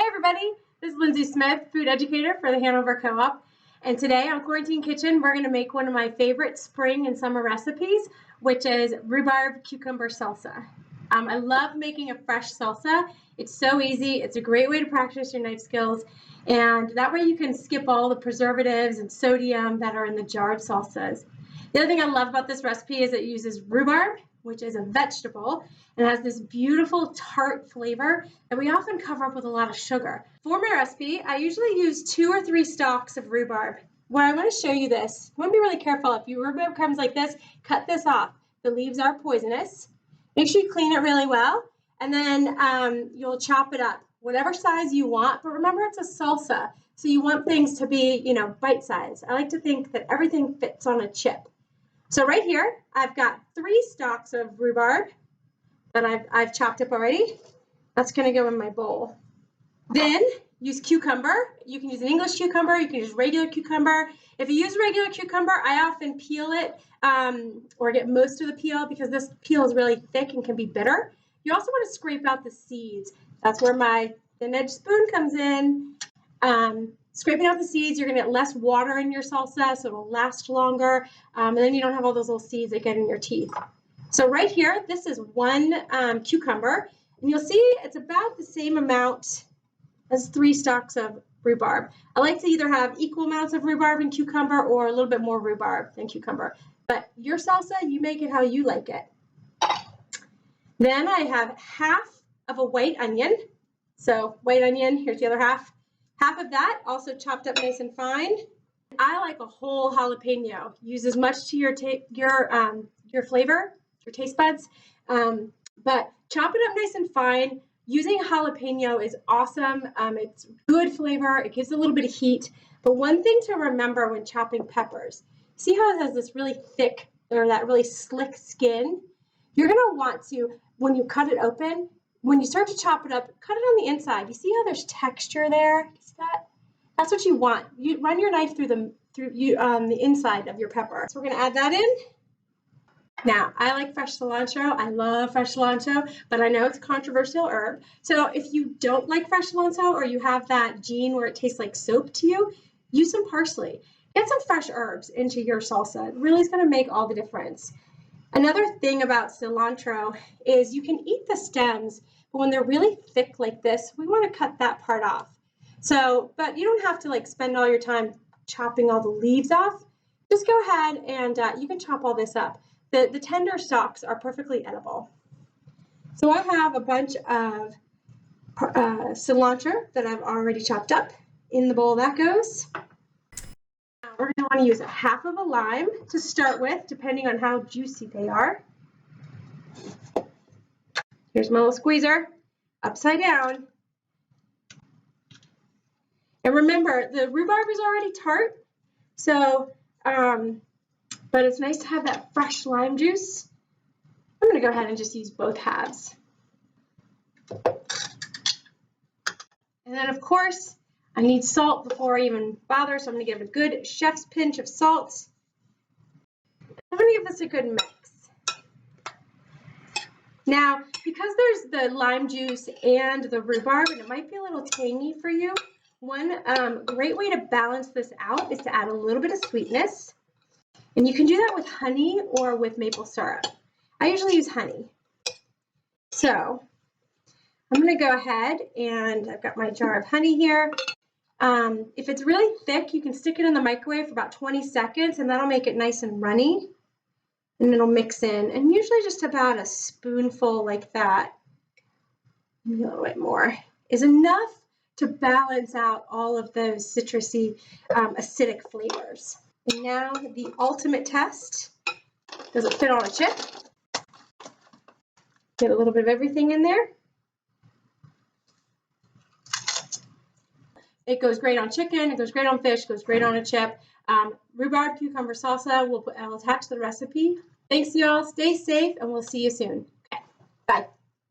everybody, this is Lindsay Smith, food educator for the Hanover Co-op, and today on Quarantine Kitchen we're going to make one of my favorite spring and summer recipes, which is rhubarb cucumber salsa. I love making a fresh salsa. It's so easy. It's a great way to practice your knife skills, and that way you can skip all the preservatives and sodium that are in the jarred salsas. The other thing I love about this recipe is it uses rhubarb, which is a vegetable, and has this beautiful tart flavor that we often cover up with a lot of sugar. For my recipe, I usually use 2 or 3 stalks of rhubarb. When I want to show you this, you want to be really careful. If your rhubarb comes like this, cut this off. The leaves are poisonous. Make sure you clean it really well, and then you'll chop it up, whatever size you want, but remember it's a salsa, so you want things to be, bite-sized. I like to think that everything fits on a chip. So right here, I've got 3 stalks of rhubarb that I've chopped up already. That's going to go in my bowl. Then use cucumber. You can use an English cucumber. You can use regular cucumber. If you use regular cucumber, I often peel it or get most of the peel because this peel is really thick and can be bitter. You also want to scrape out the seeds. That's where my thin edge spoon comes in. Scraping out the seeds, you're going to get less water in your salsa, so it'll last longer, and then you don't have all those little seeds that get in your teeth. So right here, this is 1 cucumber, and you'll see it's about the same amount as 3 stalks of rhubarb. I like to either have equal amounts of rhubarb and cucumber or a little bit more rhubarb than cucumber, but your salsa, you make it how you like it. Then I have half of a white onion. So white onion, here's the other half. Half of that also chopped up nice and fine. I like a whole jalapeno. Use as much to your flavor, your taste buds, but chop it up nice and fine. Using jalapeno is awesome. It's good flavor. It gives a little bit of heat. But one thing to remember when chopping peppers, see how it has this really thick or that really slick skin? You're going to want to, when you cut it open, when you start to chop it up, cut it on the inside. You see how there's texture there? You see that? That's what you want. You run your knife through the inside of your pepper. So we're going to add that in. Now, I like fresh cilantro. I love fresh cilantro, but I know it's a controversial herb. So if you don't like fresh cilantro or you have that gene where it tastes like soap to you, use some parsley. Get some fresh herbs into your salsa. It really is going to make all the difference. Another thing about cilantro is you can eat the stems, but when they're really thick like this, we want to cut that part off. So, but you don't have to spend all your time chopping all the leaves off. Just go ahead and you can chop all this up. The tender stalks are perfectly edible. So I have a bunch of cilantro that I've already chopped up. In the bowl that goes. We're going to want to use half of a lime to start with, depending on how juicy they are. Here's my little squeezer, upside down. And remember, the rhubarb is already tart, so, but it's nice to have that fresh lime juice. I'm going to go ahead and just use both halves. And then, of course, I need salt before I even bother, so I'm going to give a good chef's pinch of salt. I'm going to give this a good mix. Now, because there's the lime juice and the rhubarb, and it might be a little tangy for you, one great way to balance this out is to add a little bit of sweetness. And you can do that with honey or with maple syrup. I usually use honey. So I'm going to go ahead, and I've got my jar of honey here. If it's really thick, you can stick it in the microwave for about 20 seconds, and that'll make it nice and runny, and it'll mix in. And usually just about a spoonful like that, maybe a little bit more, is enough to balance out all of those citrusy, acidic flavors. And now the ultimate test. Does it fit on a chip? Get a little bit of everything in there. It goes great on chicken, it goes great on fish, it goes great on a chip. Rhubarb cucumber salsa, I'll attach the recipe. Thanks, y'all. Stay safe, and we'll see you soon. Okay, bye.